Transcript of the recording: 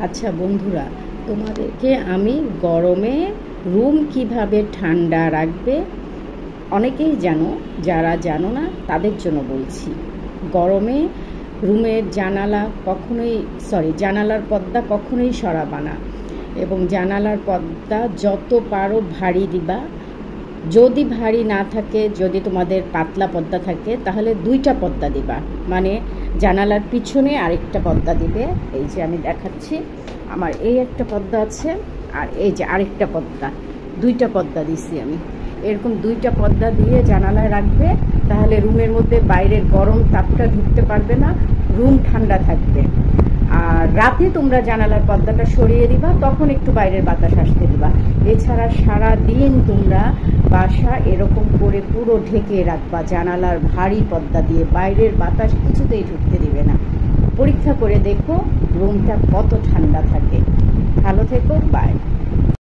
আচ্ছা বন্ধুরা, তোমাদেরকে আমি গরমে রুম কিভাবে ঠান্ডা রাখবে অনেকেই জানো, যারা জানো না তাদের জন্য বলছি। গরমে রুমের জানালার পর্দা কখনোই সরাবা না, এবং জানালার পর্দা যত পারো ভারী দিবা। যদি ভারী না থাকে, যদি তোমাদের পাতলা পর্দা থাকে, তাহলে দুইটা পর্দা দিবা, মানে জানালার পিছনে আরেকটা পর্দা দিবে। এই যে আমি দেখাচ্ছি, আমার এই একটা পর্দা আছে, আর এই যে আরেকটা পর্দা, দুইটা পর্দা দিছি আমি। এরকম দুইটা পর্দা দিয়ে জানালায় রাখবে, তাহলে রুমের মধ্যে বাইরের গরম তাপটা ঢুকতে পারবে না, রুম ঠান্ডা থাকবে। আর রাতে তোমরা জানালার পর্দাটা সরিয়ে দিবা, তখন একটু বাইরের বাতাস আসতে দিবা। এছাড়া সারা দিন তোমরা বাসা এরকম করে পুরো ঢেকে রাখবা জানালার ভারী পর্দা দিয়ে, বাইরের বাতাস কিছুতেই ঢুকতে দিবে না। পরীক্ষা করে দেখো রুমটা কত ঠান্ডা থাকে। ভালো থেকো, বাই।